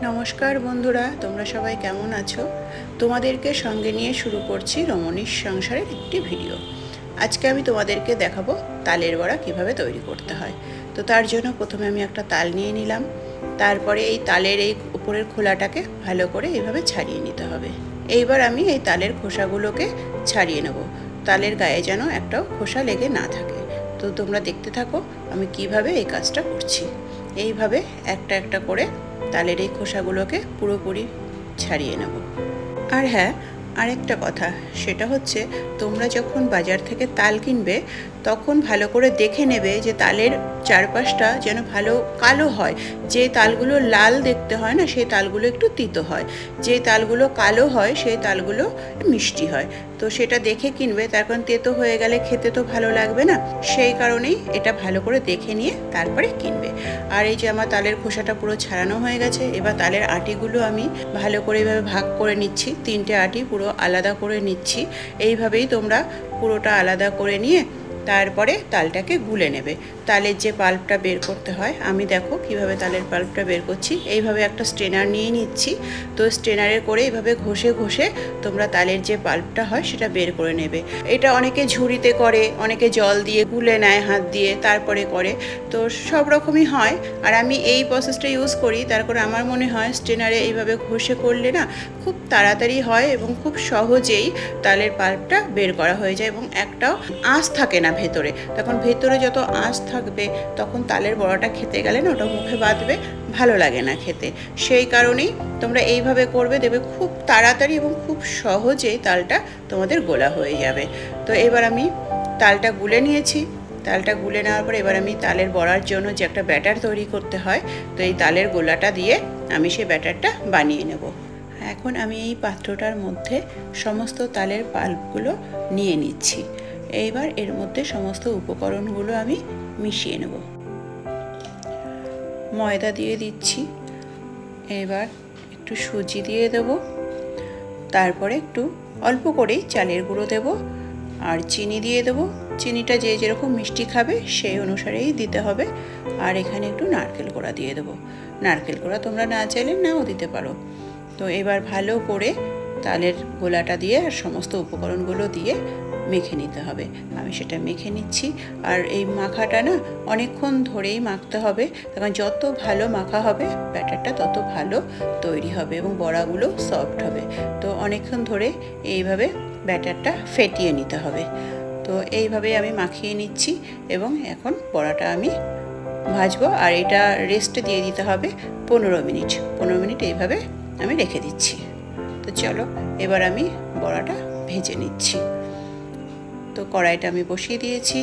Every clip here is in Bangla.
নমস্কার বন্ধুরা, তোমরা সবাই কেমন আছো? তোমাদেরকে সঙ্গে নিয়ে শুরু করছি রমণীর সংসারের একটি ভিডিও। আজকে আমি তোমাদেরকে দেখাবো তালের বড়া কিভাবে তৈরি করতে হয়। তো তার জন্য প্রথমে আমি একটা তাল নিয়ে নিলাম। তারপরে এই তালের এই উপরের খোলাটাকে ভালো করে এইভাবে ছাড়িয়ে নিতে হবে। এইবার আমি এই তালের খোসাগুলোকে ছাড়িয়ে নেব। তালের গায়ে যেন একটাও খোসা লেগে না থাকে। তো তোমরা দেখতে থাকো আমি কিভাবে এই কাজটা করছি। এইভাবে একটা একটা করে তালের এই খোসাগুলোকে পুরোপুরি ছাড়িয়ে নেব। আর হ্যাঁ, আরেকটা কথা, সেটা হচ্ছে তোমরা যখন বাজার থেকে তাল কিনবে তখন ভালো করে দেখে নেবে যে তালের চারপাশটা যেন ভালো কালো হয়। যে তালগুলো লাল দেখতে হয় না, সেই তালগুলো একটু তিতো হয়। যে তালগুলো কালো হয় সেই তালগুলো মিষ্টি হয়। তো সেটা দেখে কিনবে, তার কারণ তেতো হয়ে গেলে খেতে তো ভালো লাগবে না। সেই কারণেই এটা ভালো করে দেখে নিয়ে তারপরে কিনবে। আর এই যে আমার তালের খোসাটা পুরো ছাড়ানো হয়ে গেছে। এবার তালের আটিগুলো আমি ভালো করে এইভাবে ভাগ করে নিচ্ছি। 3টে আটি পুরো আলাদা করে নিচ্ছি। এইভাবেই তোমরা পুরোটা আলাদা করে নিয়ে তারপরে তালটাকে গুলে নেবে। তালের যে পাল্পটা বের করতে হয়, আমি দেখো কিভাবে তালের পাল্পটা বের করছি। এইভাবে একটা স্ট্রেনার নিয়ে নিচ্ছি। তো স্ট্রেনারে করে এইভাবে ঘষে ঘষে তোমরা তালের যে পাল্পটা হয় সেটা বের করে নেবে। এটা অনেকে ঝুড়িতে করে, অনেকে জল দিয়ে গুলে নেয় হাত দিয়ে, তারপরে করে। তো সব রকমই হয়। আর আমি এই প্রসেসটা ইউজ করি, তার করে আমার মনে হয় স্ট্রেনারে এইভাবে ঘষে করলে না খুব তাড়াতাড়ি হয় এবং খুব সহজেই তালের পাল্পটা বের করা হয়ে যায় এবং একটাও আঁশ থাকে না ভেতরে। তখন ভেতরে যত আঁশ থাকবে তখন তালের বড়াটা খেতে গেলে না ওটা মুখে বাঁধবে, ভালো লাগে না খেতে। সেই কারণেই তোমরা এইভাবে করবে, দেখবে খুব তাড়াতাড়ি এবং খুব সহজেই তালটা তোমাদের গোলা হয়ে যাবে। তো এবার আমি তালটা গুলে নিয়েছি। তালটা গুলে নেওয়ার পর এবার আমি তালের বড়ার জন্য যে একটা ব্যাটার তৈরি করতে হয়, তো এই তালের গোলাটা দিয়ে আমি সেই ব্যাটারটা বানিয়ে নেব। এখন আমি এই পাত্রটার মধ্যে সমস্ত তালের পাল্পগুলো নিয়ে নিচ্ছি। এইবার এর মধ্যে সমস্ত উপকরণগুলো আমি মিশিয়ে নেব। ময়দা দিয়ে দিচ্ছি, এবার একটু সুজি দিয়ে দেব, তারপরে একটু অল্প করেই চালের গুঁড়ো দেব, আর চিনি দিয়ে দেব। চিনিটা যে যেরকম মিষ্টি খাবে সেই অনুসারেই দিতে হবে। আর এখানে একটু নারকেল কোড়া দিয়ে দেব। নারকেল কোড়া তোমরা না চাইলে নাও দিতে পারো। তো এবার ভালো করে তালের গোলাটা দিয়ে আর সমস্ত উপকরণগুলো দিয়ে মেখে নিতে হবে। আমি সেটা মেখে নিচ্ছি। আর এই মাখাটা না অনেকক্ষণ ধরেই মাখতে হবে, কারণ যত ভালো মাখা হবে ব্যাটারটা তত ভালো তৈরি হবে এবং বড়াগুলো সফট হবে। তো অনেকক্ষণ ধরে এইভাবে ব্যাটারটা ফেটিয়ে নিতে হবে। তো এইভাবে আমি মাখিয়ে নিচ্ছি এবং এখন বড়াটা আমি ভাজবো। আর এটা রেস্টে দিয়ে দিতে হবে 15 মিনিট। 15 মিনিট এইভাবে আমি রেখে দিচ্ছি। তো চলো এবার আমি বড়াটা ভেজে নিচ্ছি। তো কড়াইটা আমি বসিয়ে দিয়েছি।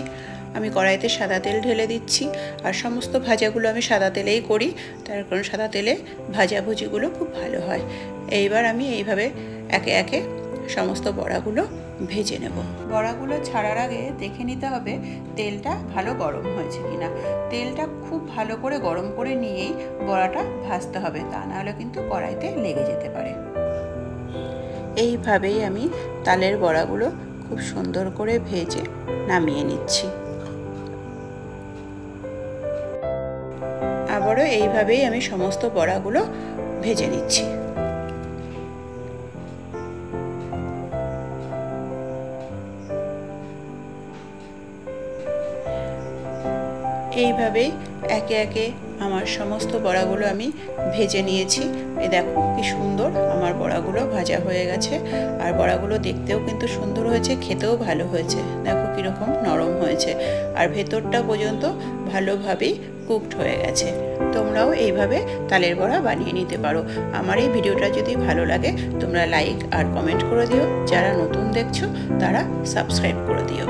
আমি কড়াইতে সাদা তেল ঢেলে দিচ্ছি। আর সমস্ত ভাজাগুলো আমি সাদা তেলেই করি, তার কারণ সাদা তেলে ভাজাভুজিগুলো খুব ভালো হয়। এইবার আমি এইভাবে একে একে সমস্ত বড়াগুলো ভেজে নেব। বড়াগুলো ছাড়ার আগে দেখে নিতে হবে তেলটা ভালো গরম হয়েছে কিনা। তেলটা খুব ভালো করে গরম করে নিয়েই বড়াটা ভাজতে হবে, তা নাহলে কিন্তু কড়াইতে লেগে যেতে পারে। এইভাবেই আমি তালের বড়াগুলো খুব সুন্দর করে ভেজে নামিয়ে নিচ্ছি। আবারও এইভাবেই আমি সমস্ত বড়াগুলো ভেজে নিচ্ছি। এইভাবেই একে একে আমার সমস্ত বড়াগুলো আমি ভেজে নিয়েছি। এই দেখো কি সুন্দর আমার বড়াগুলো ভাজা হয়ে গেছে। আর বড়াগুলো দেখতেও কিন্তু সুন্দর হয়েছে, খেতেও ভালো হয়েছে। দেখো কীরকম নরম হয়েছে আর ভেতরটা পর্যন্ত ভালোভাবেই কুকড হয়ে গেছে। তোমরাও এইভাবে তালের বড়া বানিয়ে নিতে পারো। আমার এই ভিডিওটা যদি ভালো লাগে তোমরা লাইক আর কমেন্ট করে দিও। যারা নতুন দেখছো তারা সাবস্ক্রাইব করে দিও।